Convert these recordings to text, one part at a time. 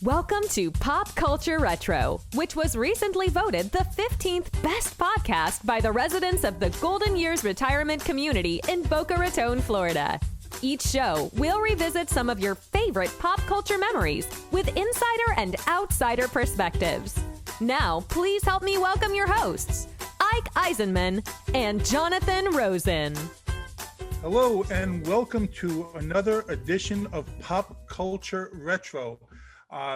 Welcome to Pop Culture Retro, which was recently voted the 15th best podcast by the residents of the Golden Years Retirement Community in Boca Raton, Florida. Each show, we'll revisit some of your favorite pop culture memories with insider and outsider perspectives. Now, please help me welcome your hosts, Ike Eisenmann and Jonathan Rosen. Hello, and welcome to another edition of Pop Culture Retro.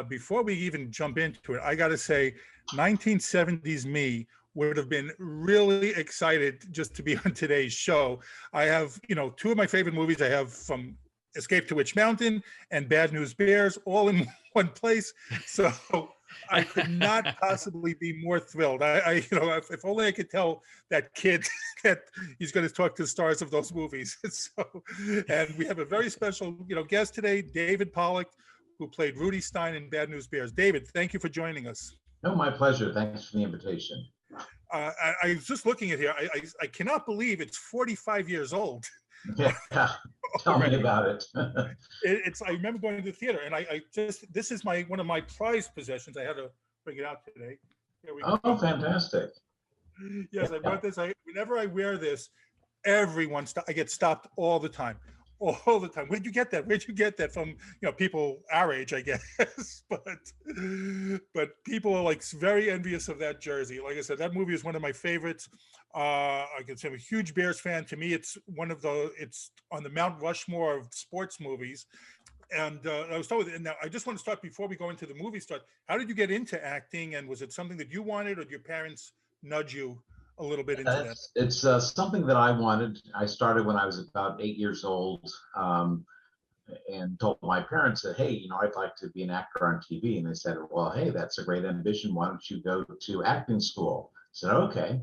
Before we even jump into it, I got to say, 1970s me would have been really excited just to be on today's show. I have, two of my favorite movies I have from Escape to Witch Mountain and Bad News Bears all in one place. So I could not possibly be more thrilled. If only I could tell that kid that he's going to talk to the stars of those movies. And we have a very special, guest today, David Pollock, who played Rudi Stein in Bad News Bears. David, thank you for joining us. No, my pleasure. Thanks for the invitation. I was just looking at here. I cannot believe it's 45 years old. Yeah, tell me about it. I remember going to the theater, and this is one of my prized possessions. I had to bring it out today. Here we go. Oh, fantastic. Yes, I brought this. Whenever I wear this, I get stopped all the time. All the time. Where'd you get that? Where'd you get that from? People our age, I guess. but people are like very envious of that jersey. Like I said, that movie is one of my favorites. I can say I'm a huge Bears fan. To me, it's on the Mount Rushmore of sports movies. And I was told, and now I just want to start before we go into the movie start. How did you get into acting? And was it something that you wanted, or did your parents nudge you a little bit into that? It's something that I wanted. I started when I was about 8 years old, and told my parents that, hey, I'd like to be an actor on TV. And they said, well, hey, that's a great ambition. Why don't you go to acting school? I said, okay.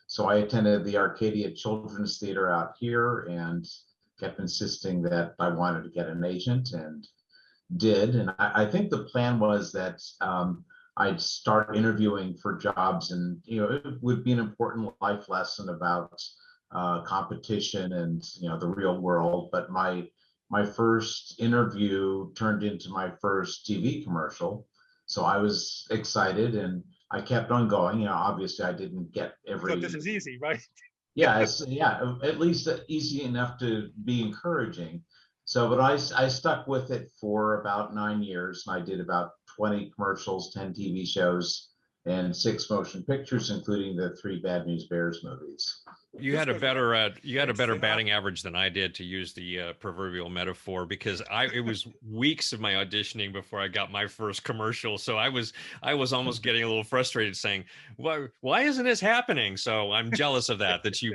So I attended the Arcadia Children's Theater out here and kept insisting that I wanted to get an agent, and did. And I think the plan was that I'd start interviewing for jobs, and it would be an important life lesson about competition and the real world. But my first interview turned into my first TV commercial, so I was excited, and I kept on going. Obviously I didn't get every. So this is easy, right? Yeah, at least easy enough to be encouraging. So, but I stuck with it for about 9 years, and I did about 20 commercials, 10 TV shows, and 6 motion pictures, including the 3 Bad News Bears movies. You had a better batting average than I did, to use the proverbial metaphor, because it was weeks of my auditioning before I got my first commercial. So I was almost getting a little frustrated, saying, why isn't this happening? So I'm jealous of that you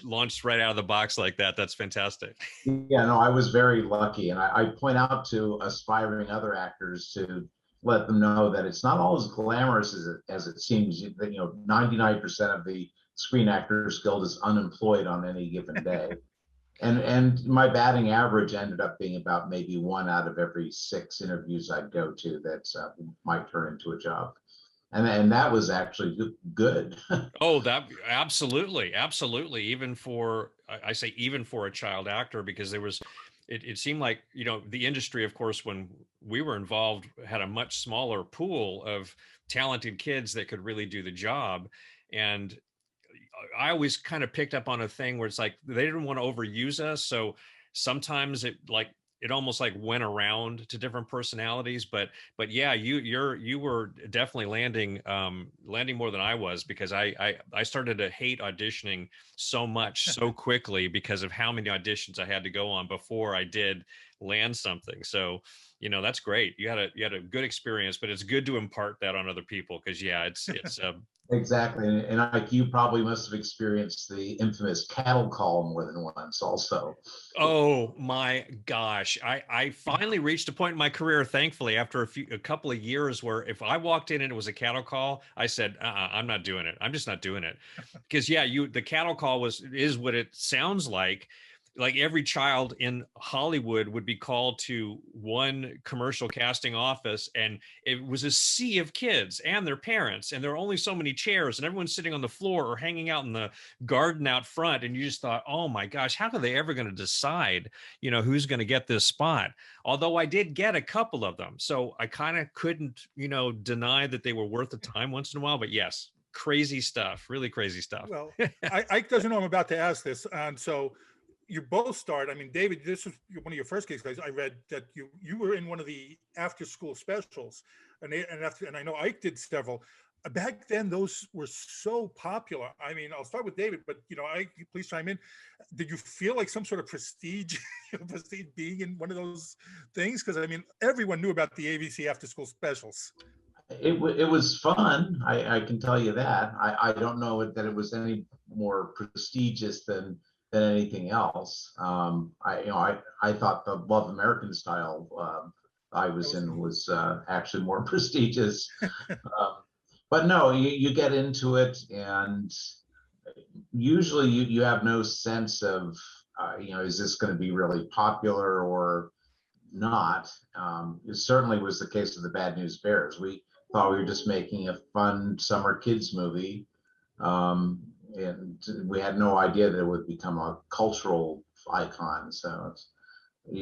launched right out of the box like that. That's fantastic. Yeah, no, I was very lucky, and I point out to aspiring other actors to let them know that it's not all as glamorous as it seems. 99% of the Screen Actors Guild is unemployed on any given day. And my batting average ended up being about maybe 1 out of every 6 interviews I'd go to that might turn into a job. And that was actually good. Oh, that absolutely. Even for a child actor, because it seemed like, the industry, of course, when we were involved, had a much smaller pool of talented kids that could really do the job. And I always kind of picked up on a thing where it's like, they didn't want to overuse us. So sometimes it almost like went around to different personalities, but yeah, you were definitely landing more than I was, because I started to hate auditioning so much so quickly because of how many auditions I had to go on before I did land something. So, that's great. You had a good experience, but it's good to impart that on other people, because it's Exactly. And you probably must have experienced the infamous cattle call more than once also. Oh my gosh. I finally reached a point in my career, thankfully, after a couple of years, where if I walked in and it was a cattle call, I said, I'm not doing it. I'm just not doing it. Because the cattle call is what it sounds like. like every child in Hollywood would be called to one commercial casting office, and it was a sea of kids and their parents, and there were only so many chairs, and everyone's sitting on the floor or hanging out in the garden out front, and you just thought, oh my gosh, how are they ever going to decide, who's going to get this spot? Although I did get a couple of them, so I kind of couldn't, deny that they were worth the time once in a while. But yes, crazy stuff, really crazy stuff. Well, Ike doesn't know I'm about to ask this, and so you both starred. I mean, David, this was one of your first gigs, guys. I read that you were in one of the after school specials, and I know Ike did several. Back then, those were so popular. I mean, I'll start with David, but Ike, please chime in. Did you feel like some sort of prestige, prestige being in one of those things? Because I mean, everyone knew about the ABC after school specials. It was fun. I can tell you that. I don't know that it was any more prestigious than anything else. I thought the Love American Style I was in was actually more prestigious. But no, you get into it, and usually you have no sense of, is this going to be really popular or not? It certainly was the case of the Bad News Bears. We thought we were just making a fun summer kids movie. And we had no idea that it would become a cultural icon. So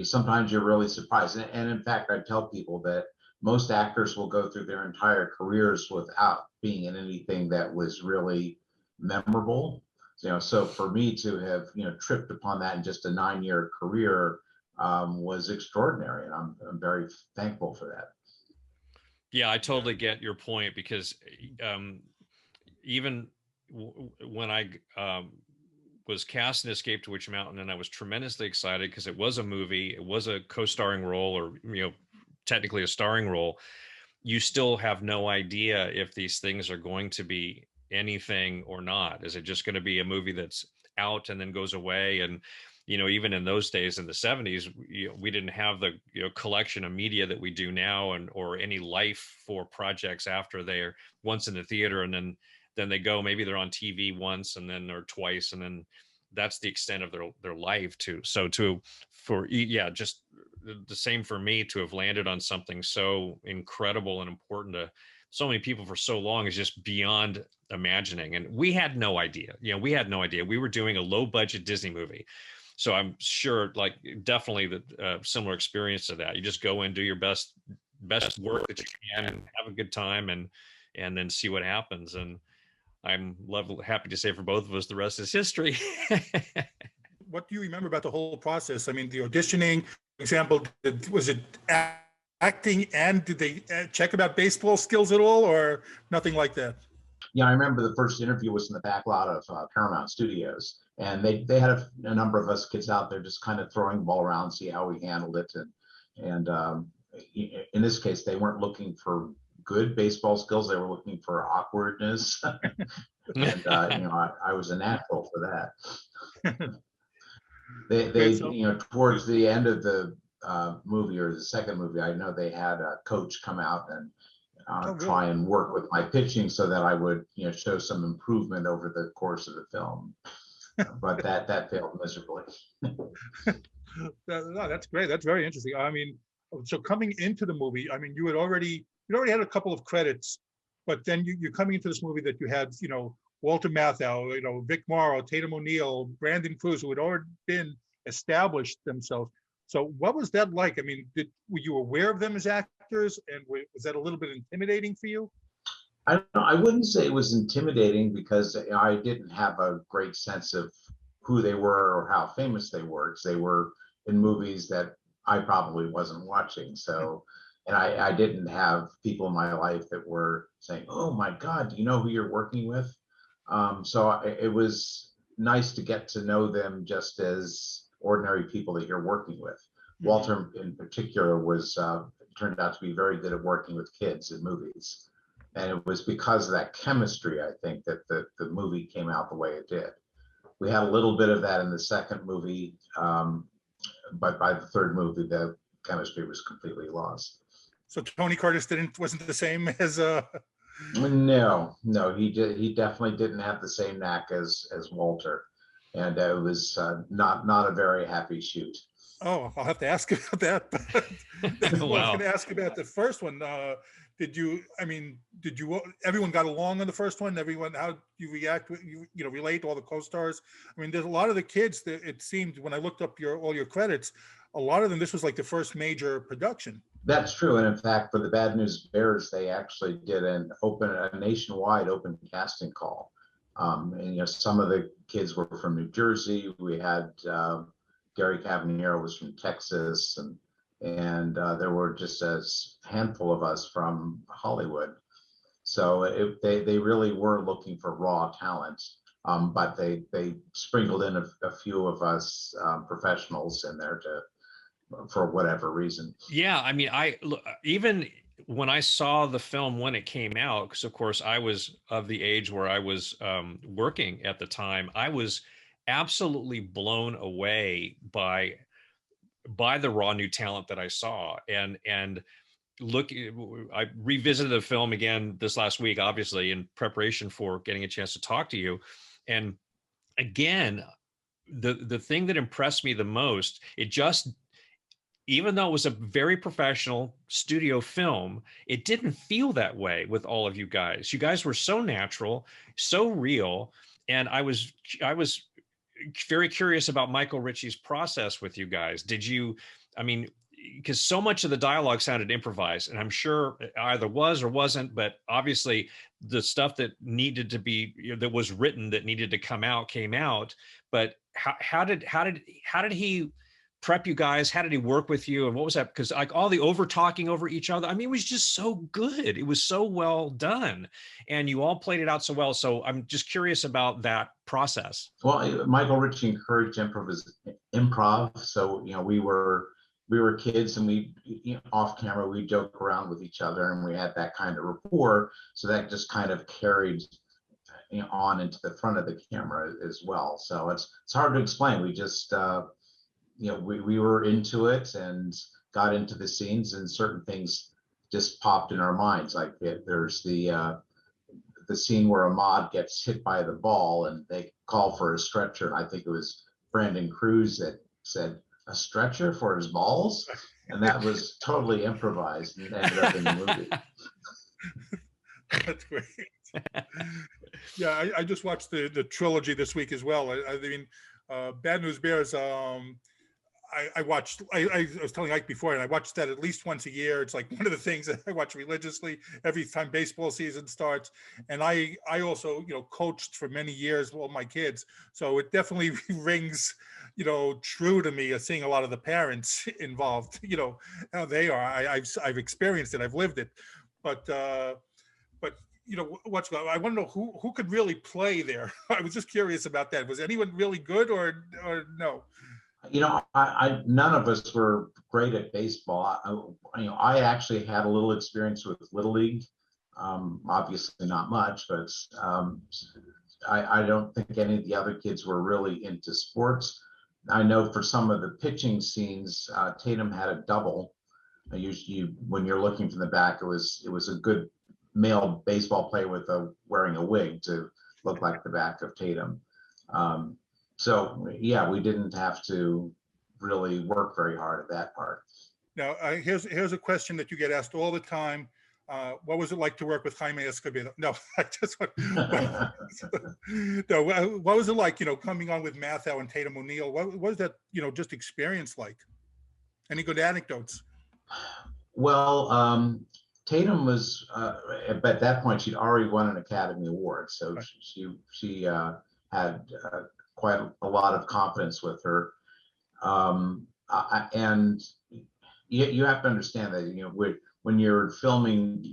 sometimes you're really surprised. And in fact, I tell people that most actors will go through their entire careers without being in anything that was really memorable. So for me to have, tripped upon that in just a 9-year career was extraordinary. And I'm very thankful for that. Yeah, I totally get your point, because even when I was cast in Escape to Witch Mountain, and I was tremendously excited because it was a movie, it was a co-starring role, or technically a starring role, you still have no idea if these things are going to be anything or not. Is it just going to be a movie that's out and then goes away? And even in those days in the 70s, we didn't have the collection of media that we do now, or any life for projects after they're once in the theater, and then they go, maybe they're on TV once and then or twice, and then that's the extent of their life too. So just the same for me, to have landed on something so incredible and important to so many people for so long is just beyond imagining. And we had no idea. We had no idea. We were doing a low budget Disney movie. So I'm sure, like, definitely the similar experience to that. You just go in, do your best work that you can, and have a good time, and then see what happens. And I'm happy to say for both of us, the rest is history. What do you remember about the whole process? I mean, the auditioning, for example, was it acting, and did they check about baseball skills at all, or nothing like that? Yeah, I remember the first interview was in the back lot of Paramount Studios, and they had a number of us kids out there just kind of throwing the ball around, see how we handled it. And in this case, they weren't looking for good baseball skills; they were looking for awkwardness. And I was a natural for that. They towards the end of the movie, or the second movie, I know they had a coach come out and try and work with my pitching so that I would show some improvement over the course of the film. But that failed miserably. No, that's great. That's very interesting. I mean, so coming into the movie, I mean, you already had a couple of credits, but then you're coming into this movie that you had, Walter Matthau, Vic Morrow, Tatum O'Neal, Brandon Cruz, who had already been established themselves. So what was that like? I mean, were you aware of them as actors, and was that a little bit intimidating for you? I wouldn't say it was intimidating, because I didn't have a great sense of who they were or how famous they were, because they were in movies that I probably wasn't watching. So, and I didn't have people in my life that were saying, "Oh my God, do you know who you're working with?" So it was nice to get to know them just as ordinary people that you're working with. Mm-hmm. Walter in particular turned out to be very good at working with kids in movies. And it was because of that chemistry, I think, that the movie came out the way it did. We had a little bit of that in the second movie, but by the third movie, the chemistry was completely lost. So Tony Curtis wasn't the same as No, he definitely didn't have the same knack as Walter. and it was not a very happy shoot. Oh, I'll have to ask about that. But I was going to ask about the first one. Everyone got along on the first one? How you react, relate to all the co-stars? I mean, there's a lot of the kids that it seemed when I looked up all your credits, a lot of them, this was like the first major production. That's true. And in fact, for the Bad News Bears, they actually did a nationwide open casting call. And some of the kids were from New Jersey. We had Gary Cavaniero was from Texas, and there were just a handful of us from Hollywood. So they really were looking for raw talent, but they sprinkled in a few of us professionals in there for whatever reason. Yeah, I mean, even when I saw the film when it came out, because of course I was of the age where I was working at the time, I was absolutely blown away by the raw new talent that I saw. And I revisited the film again this last week, obviously in preparation for getting a chance to talk to you. And again, the thing that impressed me the most, even though it was a very professional studio film, it didn't feel that way with all of you guys. You guys were so natural, so real. And I was very curious about Michael Ritchie's process with you guys. Because so much of the dialogue sounded improvised, and I'm sure it either was or wasn't, but obviously the stuff that needed to be, that was written, that needed to come out, came out. But how did he prep you guys? How did he work with you? And what was that? Because like all the over talking over each other, I mean, it was just so good. It was so well done, and you all played it out so well. So I'm just curious about that process. Well, Michael Ritchie encouraged improv. So, we were kids, and we, off camera, we joke around with each other, and we had that kind of rapport. So that just kind of carried on into the front of the camera as well. So it's hard to explain. We just, we were into it and got into the scenes, and certain things just popped in our minds. Like there's the scene where Ahmad gets hit by the ball and they call for a stretcher. And I think it was Brandon Cruz that said, "A stretcher for his balls?" And that was totally improvised and ended up in the movie. That's great. Yeah, I just watched the trilogy this week as well. I mean, Bad News Bears, I watched, I was telling Ike before, and I watched that at least once a year. It's like one of the things that I watch religiously every time baseball season starts. And I also, coached for many years with all my kids. So it definitely rings, true to me, seeing a lot of the parents involved, how they are. I've experienced it, I've lived it. But I want to know who could really play there. I was just curious about that. Was anyone really good or no? None of us were great at baseball. I actually had a little experience with Little League, obviously not much, but I don't think any of the other kids were really into sports. I know for some of the pitching scenes, Tatum had a double. Usually, when you're looking from the back, it was a good male baseball player wearing a wig to look like the back of Tatum. So yeah, we didn't have to really work very hard at that part. Now, here's a question that you get asked all the time. What was it like to work with Jaime Escobar? No, I just want. No, what was it like? Coming on with Matthau and Tatum O'Neal. What was that? Just experience like? Any good anecdotes? Well, Tatum was at that point she'd already won an Academy Award, so right. she had quite a lot of confidence with her, and you have to understand that when you're filming,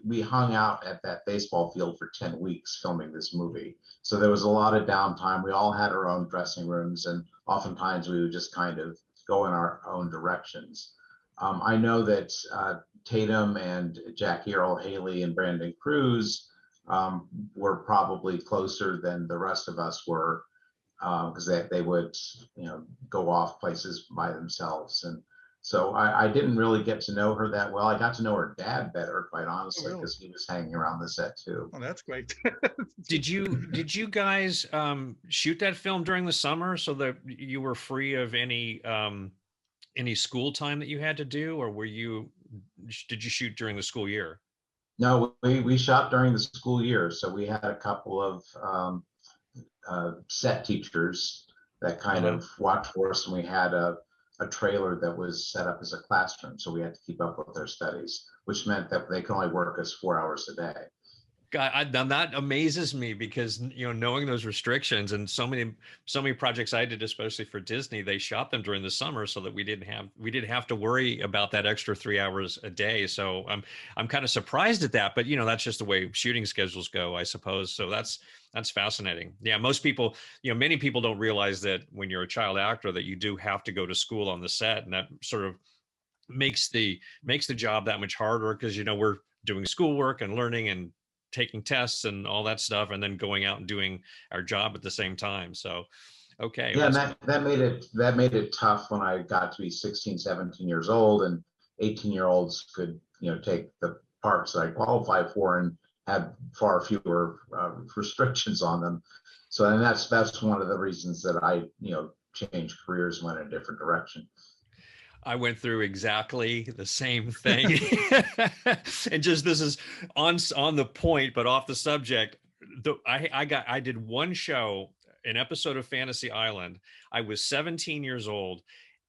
we hung out at that baseball field for 10 weeks filming this movie, so there was a lot of downtime. We all had our own dressing rooms, and oftentimes we would just kind of go in our own directions. I know that Tatum and Jackie Earle Haley and Brandon Cruz were probably closer than the rest of us were, because they would go off places by themselves. And So I didn't really get to know her that well. I got to know her dad better, quite honestly, really? because he was hanging around the set too. Oh, that's great. Did you guys shoot that film during the summer so that you were free of any school time that you had to do, or did you shoot during the school year? No, we shot during the school year. So we had a couple of set teachers that kind of watched for us, and we had a trailer that was set up as a classroom. So we had to keep up with their studies, which meant that they could only work us 4 hours a day. God, that amazes me because, knowing those restrictions, and so many projects I did, especially for Disney, they shot them during the summer so that we didn't have to worry about that extra 3 hours a day. So I'm kind of surprised at that, but that's just the way shooting schedules go, I suppose. So that's fascinating. Yeah. Most people, many people don't realize that when you're a child actor that you do have to go to school on the set, and that sort of makes the job that much harder because, we're doing schoolwork and learning and taking tests and all that stuff, and then going out and doing our job at the same time. So, okay. Yeah, and that made it tough when I got to be 16, 17 years old, and 18-year-olds could, take the parts that I qualified for and had far fewer restrictions on them. So, and that's one of the reasons that I, changed careers and went in a different direction. I went through exactly the same thing. And just, this is on the point, but off the subject. I did one show, an episode of Fantasy Island. I was 17 years old.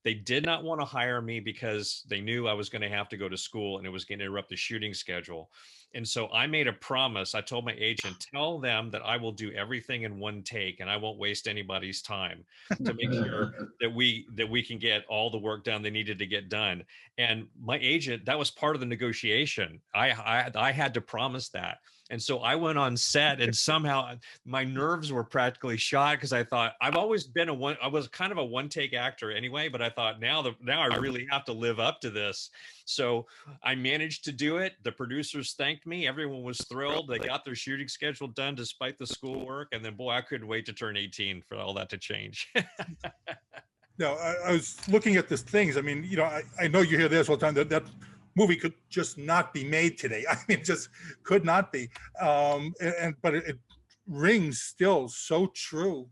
They did not want to hire me because they knew I was going to have to go to school and it was going to interrupt the shooting schedule. And so I made a promise. I told my agent, tell them that I will do everything in one take and I won't waste anybody's time to make sure that we can get all the work done they needed to get done. And my agent, that was part of the negotiation. I had to promise that. And so I went on set, and somehow my nerves were practically shot because I thought, I've always been I was kind of a one take actor anyway, but I thought now I really have to live up to this. So I managed to do it. The producers thanked me. Everyone was thrilled. They got their shooting schedule done despite the schoolwork. And then, boy, I couldn't wait to turn 18 for all that to change. No, I was looking at these things. I mean, I know you hear this all the time, that movie could just not be made today. I mean, it just could not be. But it rings still so true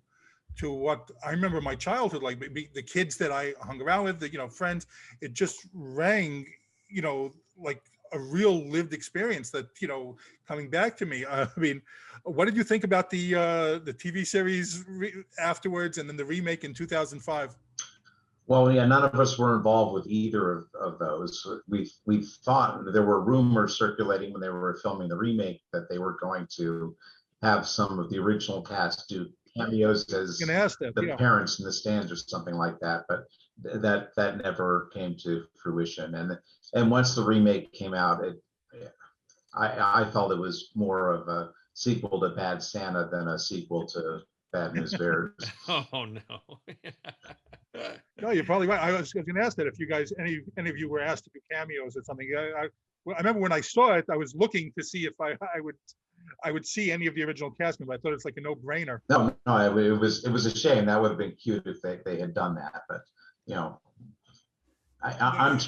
to what I remember my childhood, like the kids that I hung around with, the friends. It just rang, like a real lived experience that coming back to me. I mean, what did you think about the TV series afterwards, and then the remake in 2005? Well, yeah, none of us were involved with either of those. We thought there were rumors circulating when they were filming the remake that they were going to have some of the original cast do cameos as the parents in the stands or something like that, but that never came to fruition. And once the remake came out, I felt it was more of a sequel to Bad Santa than a sequel to Bad News Bears. Oh no. No, you're probably right. I was going to ask that if you guys, any of you were asked to do cameos or something. I remember when I saw it, I was looking to see if I would see any of the original cast members. I thought it's like a no-brainer. No, it was a shame. That would have been cute if they had done that. But I'm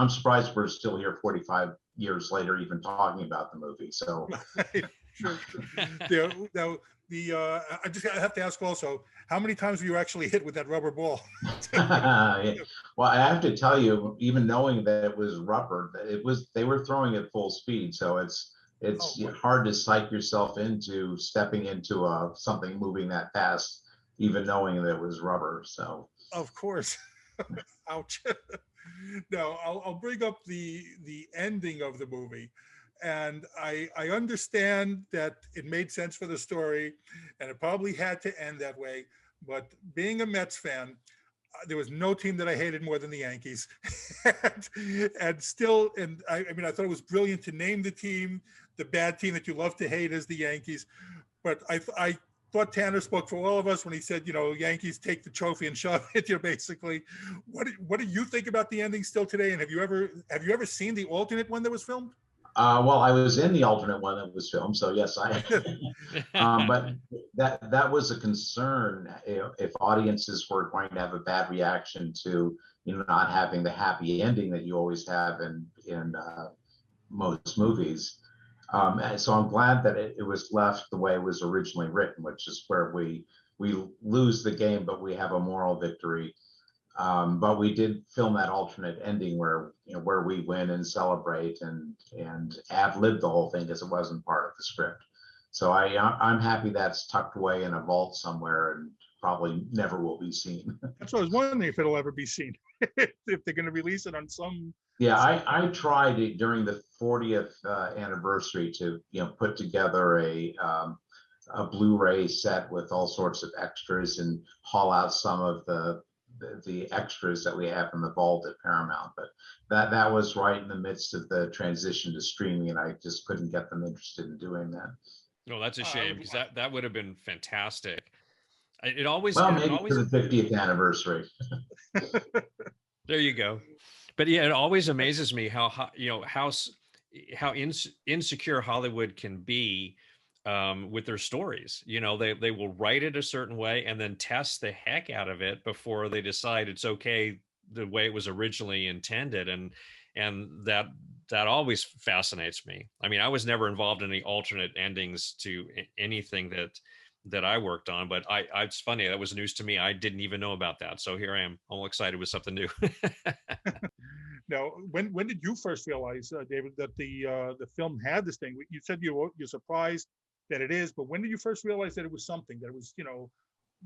surprised we're still here 45 years later, even talking about the movie. So. Sure. I just have to ask also, how many times were you actually hit with that rubber ball? Well, I have to tell you, even knowing that it was rubber, they were throwing at full speed. So it's hard to psych yourself into stepping into something moving that fast, even knowing that it was rubber. So of course. Ouch. No, I'll bring up the ending of the movie. And I understand that it made sense for the story and it probably had to end that way. But being a Mets fan, there was no team that I hated more than the Yankees. and still, I mean, I thought it was brilliant to name the team, the bad team that you love to hate, as the Yankees. But I thought Tanner spoke for all of us when he said, Yankees take the trophy and shove it, basically. What do you think about the ending still today? And have you ever seen the alternate one that was filmed? Well, I was in the alternate one that was filmed, so yes, I. But that was a concern if audiences were going to have a bad reaction to not having the happy ending that you always have in most movies. And so I'm glad that it was left the way it was originally written, which is where we lose the game, but we have a moral victory. But we did film that alternate ending where where we win and celebrate and ad-lib the whole thing because it wasn't part of the script. So I'm happy that's tucked away in a vault somewhere and probably never will be seen. That's what I was wondering, if it'll ever be seen, if they're going to release it on some. Yeah, I tried it during the 40th anniversary to put together a Blu-ray set with all sorts of extras and haul out some of the extras that we have in the vault at Paramount, but that was right in the midst of the transition to streaming, and I just couldn't get them interested in doing that. No, that's a shame, because that would have been fantastic. It always maybe for the 50th anniversary. There you go. But yeah, it always amazes me how insecure Hollywood can be with their stories. They will write it a certain way and then test the heck out of it before they decide it's okay the way it was originally intended, and that always fascinates me. I mean, I was never involved in any alternate endings to anything that I worked on, but it's funny, that was news to me. I didn't even know about that, so here I am, all excited with something new. Now, when did you first realize, David, that the film had this thing? You said you're surprised that it is, but when did you first realize that it was something that it was,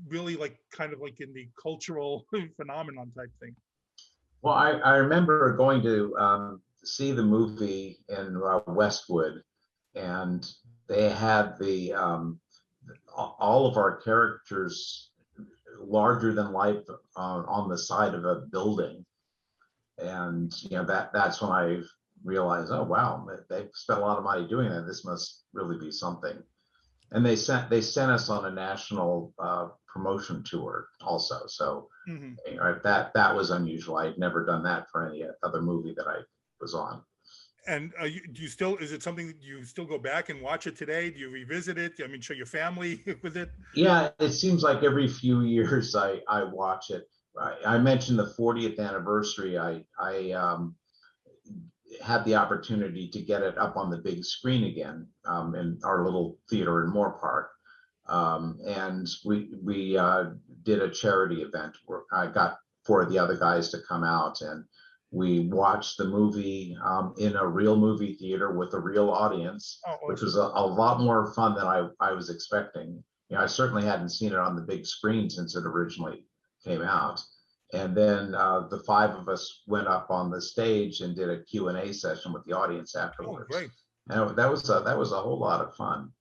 really like kind of like in the cultural phenomenon type thing? Well, I remember going to see the movie in Westwood, and they had all of our characters larger than life on the side of a building, and that's when I realized, oh wow, they spent a lot of money doing that. This must really be something. And they sent us on a national promotion tour also. So that was unusual. I'd never done that for any other movie that I was on. And is it something that you still go back and watch it today? Do you revisit it? I mean, show your family with it? Yeah, it seems like every few years I watch it. I mentioned the 40th anniversary. I had the opportunity to get it up on the big screen again in our little theater in Moore Park. And we did a charity event where I got 4 of the other guys to come out, and we watched the movie in a real movie theater with a real audience, which was a lot more fun than I was expecting. I certainly hadn't seen it on the big screen since it originally came out. And then the 5 of us went up on the stage and did a Q&A session with the audience afterwards. Oh, great. And that was a whole lot of fun.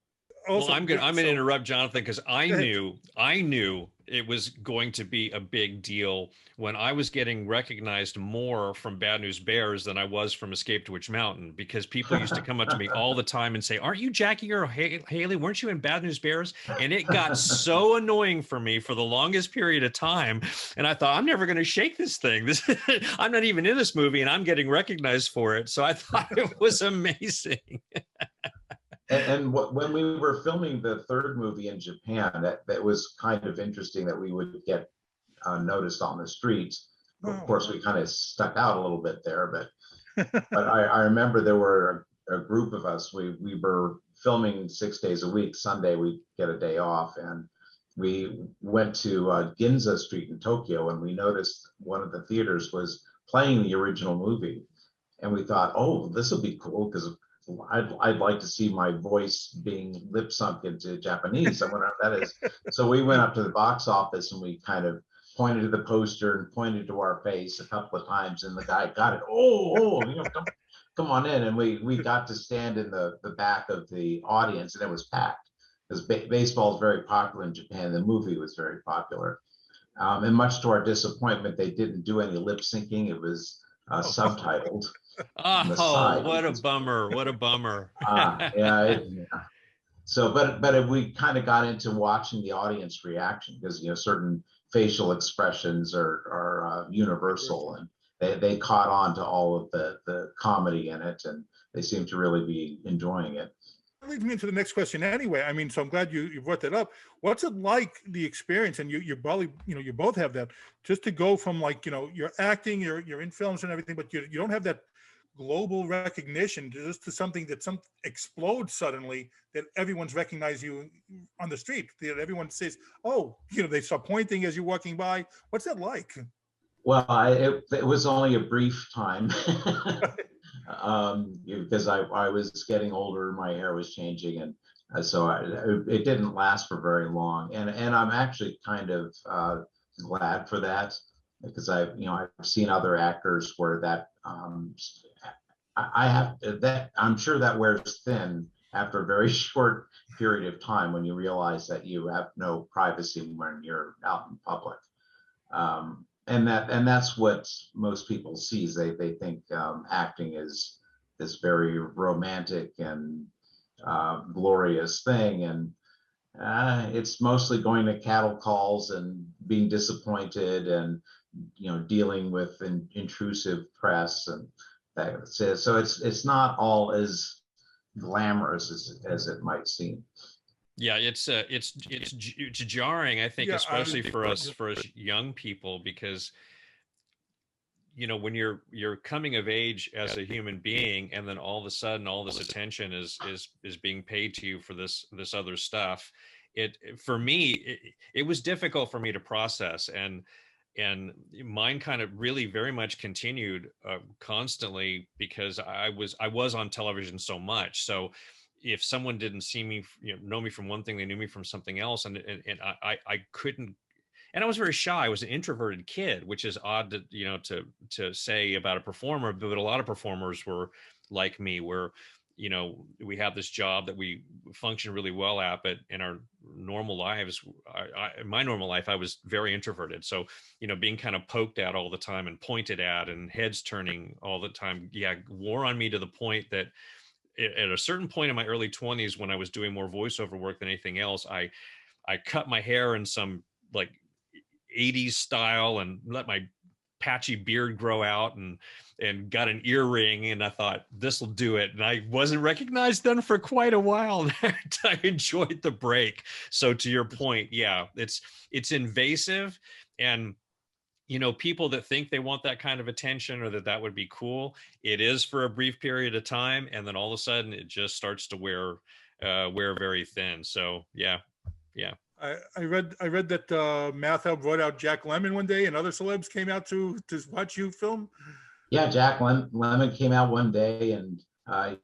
Also, well, I'm going to interrupt Jonathan, because I knew it was going to be a big deal when I was getting recognized more from Bad News Bears than I was from Escape to Witch Mountain, because people used to come up to me all the time and say, "Aren't you Jackie or Haley? Weren't you in Bad News Bears?" And it got so annoying for me for the longest period of time. And I thought, I'm never going to shake this thing. I'm not even in this movie, and I'm getting recognized for it. So I thought it was amazing. And when we were filming the 3rd movie in Japan, that was kind of interesting that we would get noticed on the streets. Of course, we kind of stuck out a little bit there, but I remember there were a group of us. We were filming 6 days a week. Sunday we'd get a day off, and we went to Ginza Street in Tokyo, and we noticed one of the theaters was playing the original movie, and we thought, oh, this will be cool, because I'd like to see my voice being lip sunk into Japanese. I wonder how that is. So we went up to the box office and we kind of pointed to the poster and pointed to our face a couple of times, and the guy got it. Come on in. And we got to stand in the back of the audience, and it was packed, because baseball is very popular in Japan. The movie was very popular. And much to our disappointment, they didn't do any lip syncing. It was subtitled. Oh, what a bummer. What a bummer. Yeah. So, but we kind of got into watching the audience reaction, because, certain facial expressions are universal, and they caught on to all of the comedy in it. And they seem to really be enjoying it. That leads me into the next question anyway. I mean, so I'm glad you brought that up. What's it like, the experience, and you probably, you both have that, just to go from like, you're acting, you're in films and everything, but you don't have that global recognition, just to something that explodes suddenly, that everyone's recognize you on the street, that everyone says, oh, they start pointing as you're walking by. What's that like? Well, it was only a brief time. Because I was getting older, my hair was changing, and so it didn't last for very long. And I'm actually kind of glad for that, because I've seen other actors where that I have that, I'm sure that wears thin after a very short period of time, when you realize that you have no privacy when you're out in public. And that's what most people see. They think acting is this very romantic and glorious thing, and it's mostly going to cattle calls and being disappointed, and dealing with intrusive press, and that. So it's not all as glamorous as it might seem. Yeah, it's jarring, I think, especially for us young people, because when you're coming of age as a human being, and then all of a sudden all this attention is being paid to you for this other stuff. For me, it was difficult for me to process, and mine kind of really very much continued constantly, because I was on television so much. So if someone didn't see me, know me from one thing, they knew me from something else, and I couldn't. And I was very shy. I was an introverted kid, which is odd to say about a performer, but a lot of performers were like me, where we have this job that we function really well at, but in our normal lives, in my normal life, I was very introverted. So being kind of poked at all the time and pointed at and heads turning all the time, wore on me, to the point that at a certain point in my early 20s, when I was doing more voiceover work than anything else, I cut my hair in some like 80s style, and let my patchy beard grow out, and got an earring, and I thought, this will do it. And I wasn't recognized then for quite a while. I enjoyed the break. So to your point, it's invasive, and people that think they want that kind of attention, or that would be cool, it is for a brief period of time, and then all of a sudden it just starts to wear very thin. So yeah. I read that Matthau brought out Jack Lemmon one day, and other celebs came out to watch you film. Yeah, Jack Lemmon came out one day, and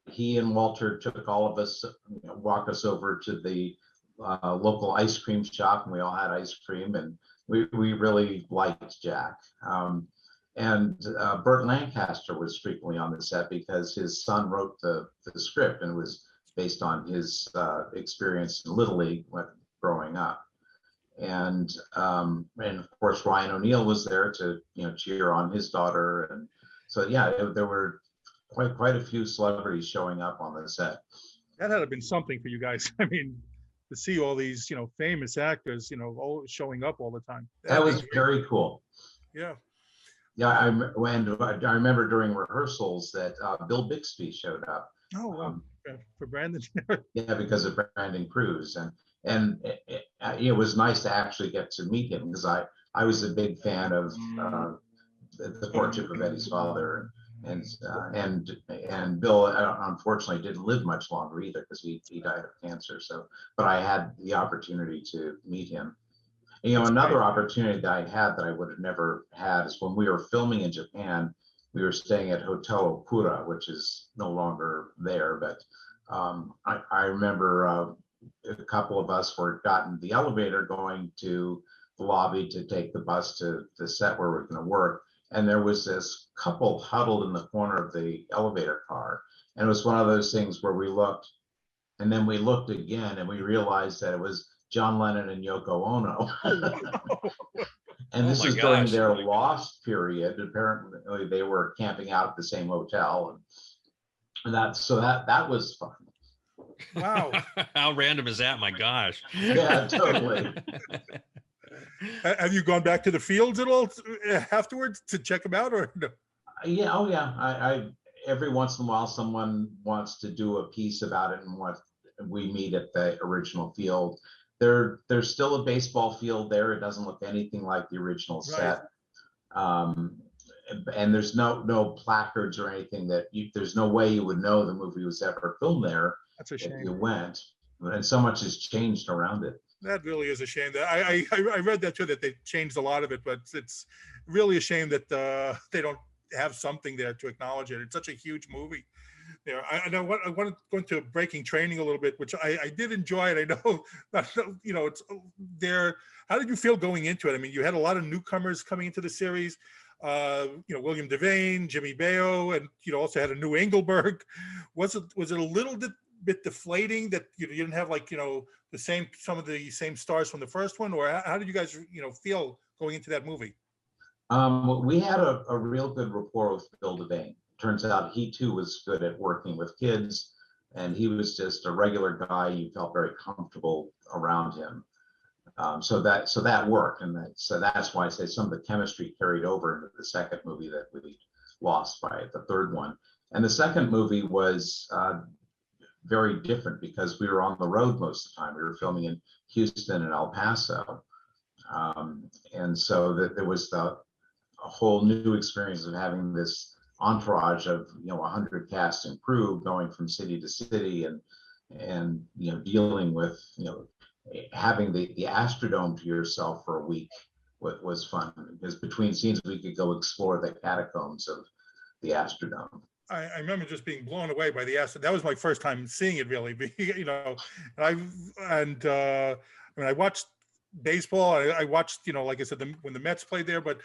he and Walter took all of us, walked us over to the local ice cream shop, and we all had ice cream, and we really liked Jack. And Burt Lancaster was frequently on the set, because his son wrote the script, and it was based on his experience in Little League growing up. And of course Ryan O'Neal was there to cheer on his daughter, and so there were quite a few celebrities showing up on the set. That had to have been something for you guys. I mean, to see all these famous actors all showing up all the time. That was very cool. Yeah. I remember during rehearsals that Bill Bixby showed up. Oh, wow. For Brandon. Yeah, because of Brandon Cruz, and it was nice to actually get to meet him, because I was a big fan of the Courtship of Eddie's Father, and Bill unfortunately didn't live much longer either, because he died of cancer. So, but I had the opportunity to meet him. Another opportunity that I had that I would have never had is when we were filming in Japan. We were staying at Hotel Okura, which is no longer there, but I remember a couple of us got in the elevator going to the lobby to take the bus to the set where we're going to work, and there was this couple huddled in the corner of the elevator car, and it was one of those things where we looked, and then we looked again, and we realized that it was John Lennon and Yoko Ono. And this is during their lost period. Apparently they were camping out at the same hotel, and that was fun. Wow. How random is that? My gosh. Yeah, totally. Have you gone back to the fields at all afterwards to check them out, or no? Yeah. Oh yeah. every once in a while someone wants to do a piece about it, and what we meet at the original field. There's still a baseball field there. It doesn't look anything like the original set. And there's no placards or anything there's no way you would know the movie was ever filmed there. That's a shame. If you went, and so much has changed around it. That really is a shame. That I read that too, that they changed a lot of it, but it's really a shame that they don't have something there to acknowledge it. It's such a huge movie. There, I want to go into breaking training a little bit, which I did enjoy it. I know, it's there. How did you feel going into it? I mean, you had a lot of newcomers coming into the series. William Devane, Jimmy Baio, and also had a new Engelberg. Was it a little bit deflating that you didn't have some of the same stars from the first one, or how did you guys feel going into that movie? We had a real good rapport with Bill Devane. Turns out he too was good at working with kids, and he was just a regular guy. You felt very comfortable around him. So that worked, and that's why I say some of the chemistry carried over into the second movie that we lost by the third one. And the second movie was very different because we were on the road most of the time. We were filming in Houston and El Paso, and so that there was a whole new experience of having this entourage of 100 cast and crew going from city to city, and dealing with having the Astrodome to yourself for a week was fun, because between scenes we could go explore the catacombs of the Astrodome. I remember just being blown away by the Astrodome. That was my first time seeing it, really. And I watched baseball. I watched, like I said, when the Mets played there, but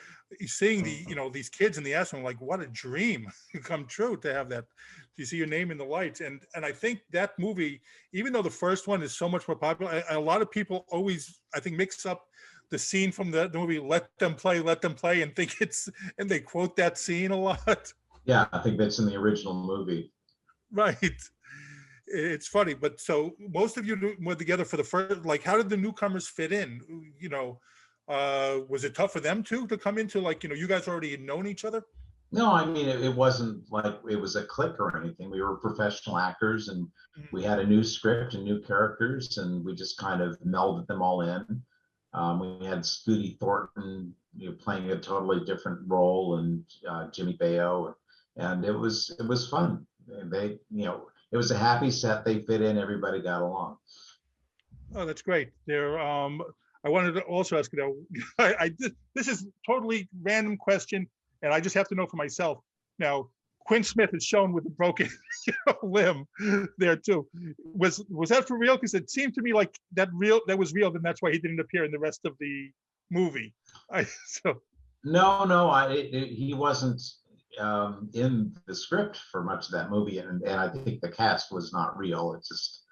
seeing these kids in the Astrodome, like, what a dream come true to have that. You see your name in the lights, and I think that movie, even though the first one is so much more popular, a lot of people always, I think, mix up the scene from the movie "Let Them Play," and think and they quote that scene a lot. Yeah, I think that's in the original movie. Right. It's funny, but so most of you were together for the first. Like, how did the newcomers fit in? Was it tough for them to come into, you guys already had known each other? No, I mean, it wasn't like it was a clique or anything. We were professional actors, and we had a new script and new characters, and we just kind of melded them all in. We had Scooty Thornton, playing a totally different role, and Jimmy Baio, and it was fun. They, it was a happy set. They fit in. Everybody got along. Oh, that's great. I wanted to also ask this is totally random question, and I just have to know for myself. Now, Quinn Smith is shown with a broken limb there too. Was that for real? Because it seemed to me like that was real, and that's why he didn't appear in the rest of the movie. No, he wasn't in the script for much of that movie, and I think the cast was not real. It's just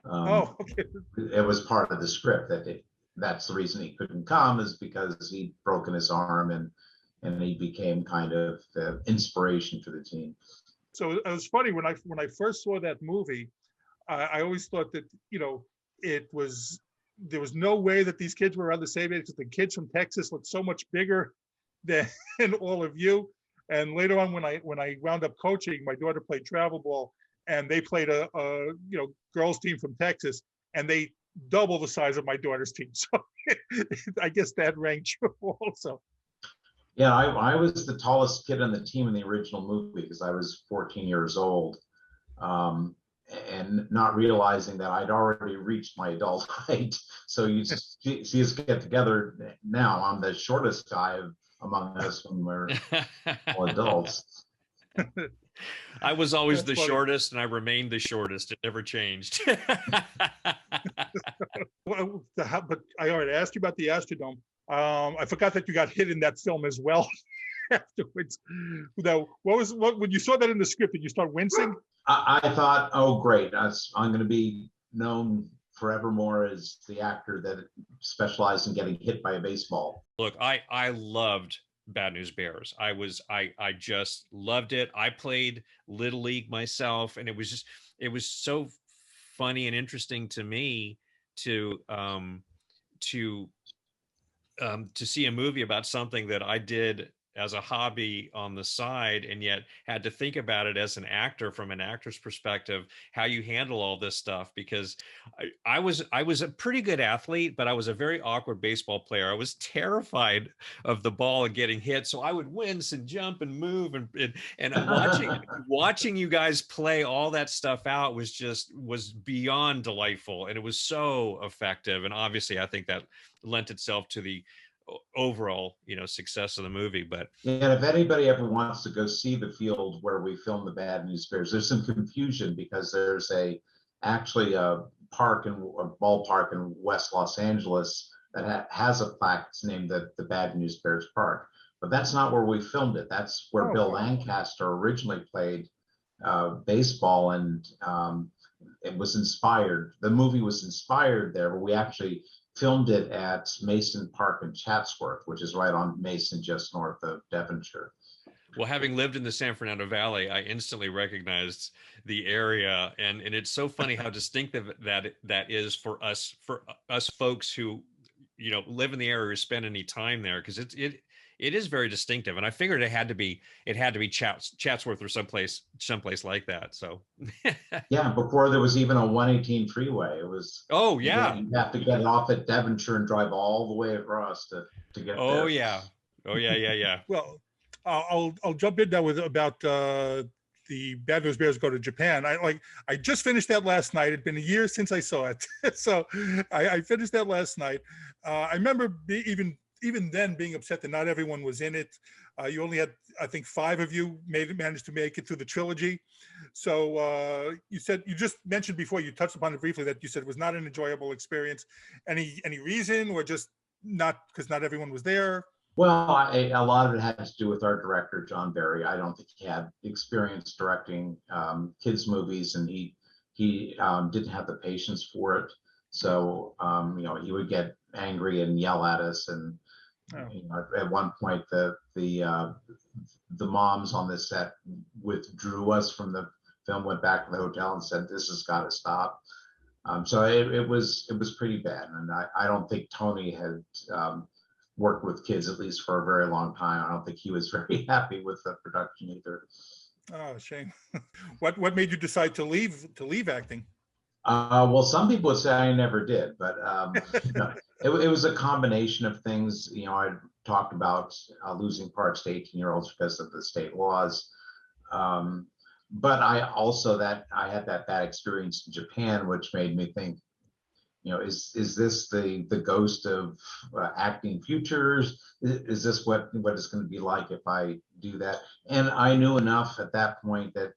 okay. It was part of the script that's the reason he couldn't come, is because he'd broken his arm, and he became kind of the inspiration for the team. So it was funny when I first saw that movie, I always thought that there was no way that these kids were around the same age. The kids from Texas looked so much bigger than all of you. And later on, when I wound up coaching, my daughter played travel ball, and they played a girls team from Texas, and they double the size of my daughter's team. So I guess that rang true also. Yeah, I was the tallest kid on the team in the original movie because I was 14 years old, and not realizing that I'd already reached my adult height. So you see us get together now. I'm the shortest guy among us when we're all adults. I was always the shortest, and I remained the shortest. It never changed. But I already asked you about the Astrodome. I forgot that you got hit in that film as well afterwards. Now, when you saw that in the script, did you start wincing? I thought, oh, great. I'm going to be known forevermore as the actor that specialized in getting hit by a baseball. Look, I loved Bad News Bears. I just loved it. I played Little League myself, and it was so funny and interesting to me to see a movie about something that I did as a hobby on the side, and yet had to think about it as an actor from an actor's perspective, how you handle all this stuff. Because I was a pretty good athlete, but I was a very awkward baseball player. I was terrified of the ball and getting hit, so I would wince and jump and move, and watching you guys play all that stuff out was beyond delightful, and it was so effective. And obviously, I think that lent itself to the overall, success of the movie. But and if anybody ever wants to go see the field where we filmed the Bad News Bears, there's some confusion because there's actually a ballpark in West Los Angeles that has a plaque that's named the Bad News Bears Park, but that's not where we filmed it. That's where Bill Lancaster originally played baseball, and it was inspired. The movie was inspired there, but we actually filmed it at Mason Park in Chatsworth, which is right on Mason, just north of Devonshire. Well, having lived in the San Fernando Valley, I instantly recognized the area, and it's so funny how distinctive that is for us folks who live in the area or spend any time there, because it is very distinctive. And I figured it had to be Chatsworth or someplace like that. So yeah, before there was even a 118 freeway, it was. Oh yeah, you have to get off at Devonshire and drive all the way across to get there. Yeah. Well, I'll jump in now about the Bad News Bears Go to Japan. I just finished that last night. It'd been a year since I saw it, so I finished that last night. I remember even then being upset that not everyone was in it. You only had, I think, 5 of you managed to make it through the trilogy. So you just mentioned before, you touched upon it briefly, that you said it was not an enjoyable experience. Any reason, or just not because not everyone was there? Well, a lot of it had to do with our director, John Barry. I don't think he had experience directing kids' movies, and he didn't have the patience for it. So, he would get angry and yell at us. And at one point, the moms on this set withdrew us from the film, went back to the hotel and said, "This has got to stop." So it was pretty bad. And I don't think Tony had worked with kids, at least for a very long time. I don't think he was very happy with the production either. Oh, shame. What made you decide to leave acting? Well, some people would say I never did, but it was a combination of things. I talked about losing parts to 18-year-olds because of the state laws. But I had that bad experience in Japan, which made me think, is this the ghost of acting futures? Is this what it's going to be like if I do that? And I knew enough at that point that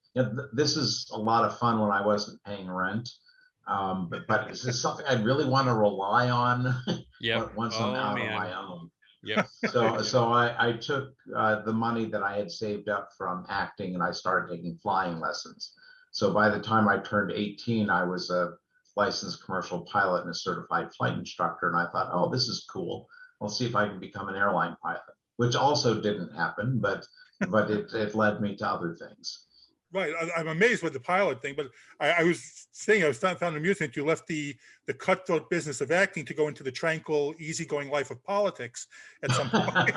this is a lot of fun when I wasn't paying rent. But is this something I really want to rely on once I'm out on my own? Yeah. So I took the money that I had saved up from acting, and I started taking flying lessons. So by the time I turned 18, I was a licensed commercial pilot and a certified flight instructor. And I thought, oh, this is cool. I'll see if I can become an airline pilot, which also didn't happen, but it led me to other things. Right. I'm amazed with the pilot thing, but I was saying, I found amusing that you left the cutthroat business of acting to go into the tranquil, easygoing life of politics at some point.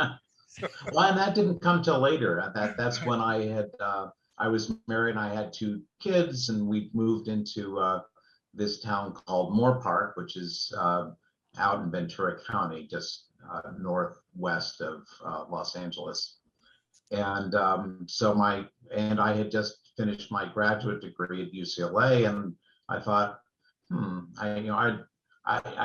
Well, and that didn't come till later. That's when I was married and I had 2 kids, and we moved into this town called Moore Park, which is out in Ventura County, just northwest of Los Angeles. And I had just finished my graduate degree at UCLA, and I thought, I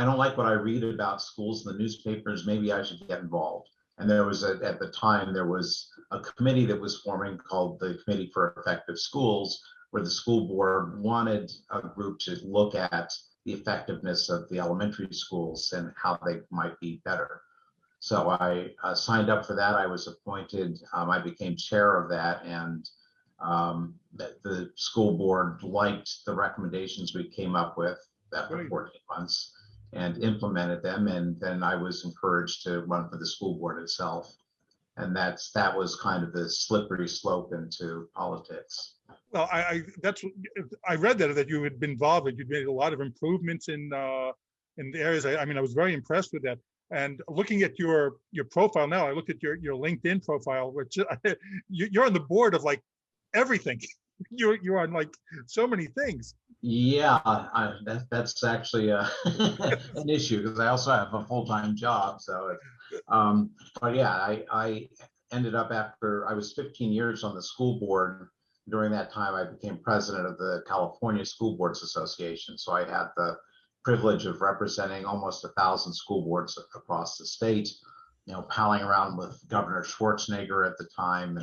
don't like what I read about schools in the newspapers. Maybe I should get involved. And there was at the time there was a committee that was forming called the Committee for Effective Schools, where the school board wanted a group to look at the effectiveness of the elementary schools and how they might be better. So I signed up for that. I was appointed. I became chair of that, and the school board liked the recommendations we came up with after 14 months and implemented them. And then I was encouraged to run for the school board itself. And that was kind of the slippery slope into politics. Well, I read that you had been involved, that you'd made a lot of improvements in the areas. I was very impressed with that. And looking at your profile now, I looked at your LinkedIn profile, which you're on the board of like everything. You're on like so many things. Yeah, that's actually an issue because I also have a full-time job. So, but yeah, I ended up after I was 15 years on the school board. During that time, I became president of the California School Boards Association. So I had the privilege of representing almost 1,000 school boards across the state, palling around with Governor Schwarzenegger at the time.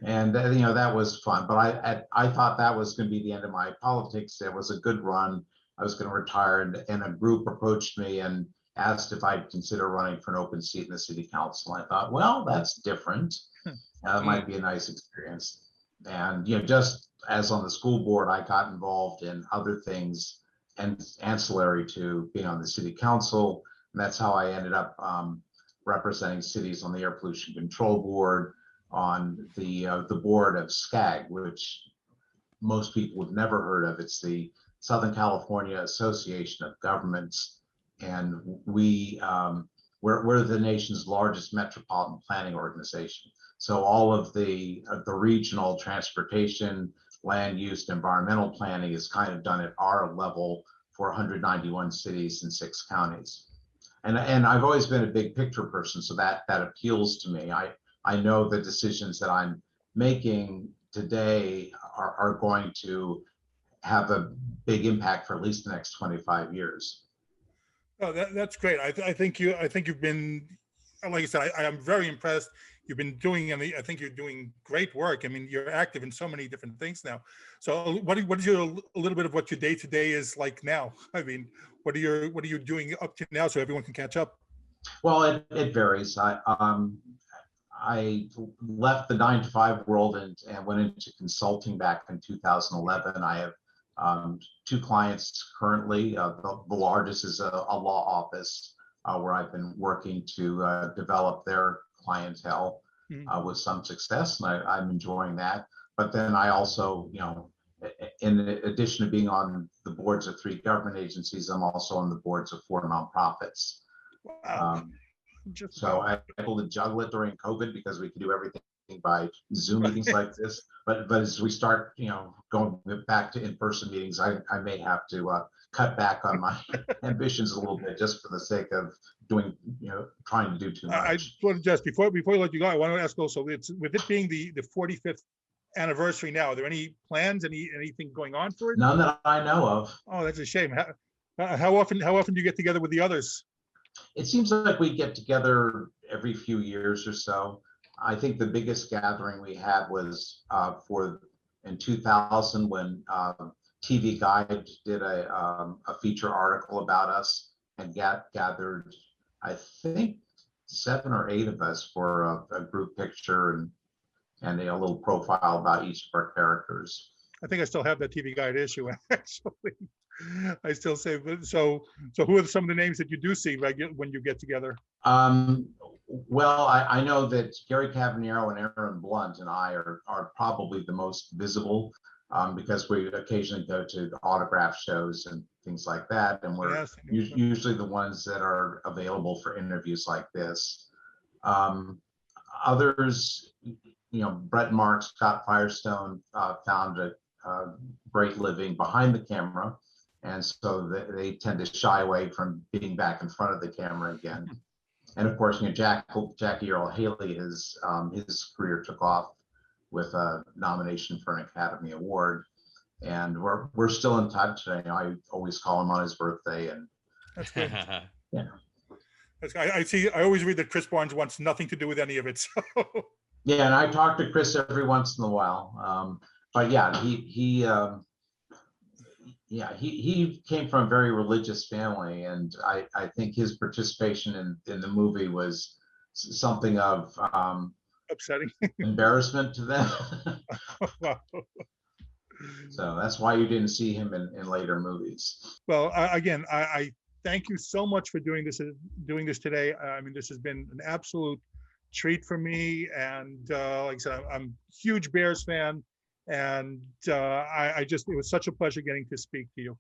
And that was fun. But I thought that was going to be the end of my politics. It was a good run. I was going to retire, and a group approached me and asked if I'd consider running for an open seat in the city council. I thought, well, that's different. That might be a nice experience. And just as on the school board, I got involved in other things and ancillary to being on the city council. And that's how I ended up representing cities on the Air Pollution Control Board, on the board of SCAG, which most people have never heard of. It's the Southern California Association of Governments, and we're the nation's largest metropolitan planning organization. So all of the regional transportation, land use, environmental planning is kind of done at our level for 191 cities and 6 counties. And I've always been a big picture person, so that appeals to me. I know the decisions that I'm making today are going to have a big impact for at least the next 25 years. Oh, that's great. I think you've been, like I said, I am very impressed. You've been doing, I think you're doing great work. I mean, you're active in so many different things now. So what is a little bit of what your day to day is like now? I mean, what are you doing up to now so everyone can catch up? Well, it varies. I left the 9-to-5 world and went into consulting back in 2011. I have 2 clients currently. The largest is a law office where I've been working to develop their clientele with some success, and I'm enjoying that. But then I also, in addition to being on the boards of 3 government agencies, I'm also on the boards of 4 nonprofits. Wow. So I was able to juggle it during COVID because we could do everything by Zoom meetings like this. But as we start, going back to in-person meetings, I may have to cut back on my ambitions a little bit just for the sake of doing, trying to do too much. I just want to just before we let you go, I want to ask also, with it being the 45th anniversary now, are there any plans, anything going on for it? None that I know of. Oh, that's a shame. How often do you get together with the others? It seems like we get together every few years or so. I think the biggest gathering we had was in 2000 when TV Guide did a feature article about us and gathered, I think, 7 or 8 of us for a group picture and a little profile about each of our characters. I think I still have that TV Guide issue, actually. I still say, so who are some of the names that you do see when you get together? Well, I know that Gary Cavaniero and Aaron Blunt and I are probably the most visible because we occasionally go to autograph shows and things like that. And we're usually the ones that are available for interviews like this. Others, Brett and Mark, Scott Firestone found a great living behind the camera. And so they tend to shy away from being back in front of the camera again. And of course, Jackie Earle Haley, his career took off with a nomination for an Academy Award, and we're still in touch. I always call him on his birthday, and that's good. Yeah. I see. I always read that Chris Barnes wants nothing to do with any of it. So. Yeah, and I talk to Chris every once in a while. But yeah, he came from a very religious family, and I think his participation in the movie was something of upsetting embarrassment to them. Wow. So that's why you didn't see him in later movies. Well, again, I thank you so much for doing this today. I mean, this has been an absolute treat for me, and like I said, I'm a huge Bears fan. And it was such a pleasure getting to speak to you.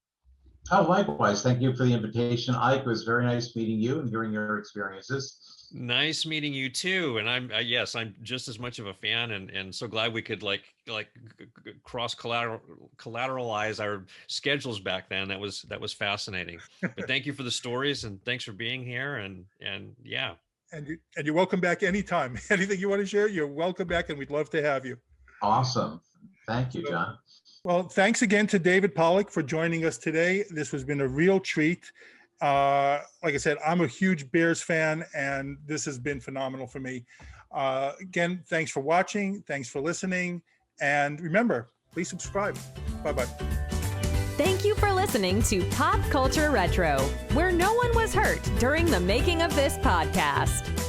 Oh, likewise. Thank you for the invitation. Ike, it was very nice meeting you and hearing your experiences. Nice meeting you too. And yes, I'm just as much of a fan, and so glad we could cross collateralize our schedules back then. That was fascinating. But thank you for the stories, and thanks for being here. And yeah. And you're welcome back anytime. Anything you want to share, you're welcome back, and we'd love to have you. Awesome. Thank you, John. Well, thanks again to David Pollock for joining us today. This has been a real treat. Like I said, I'm a huge Bears fan, and this has been phenomenal for me. Again, thanks for watching. Thanks for listening. And remember, please subscribe. Bye-bye. Thank you for listening to Pop Culture Retro, where no one was hurt during the making of this podcast.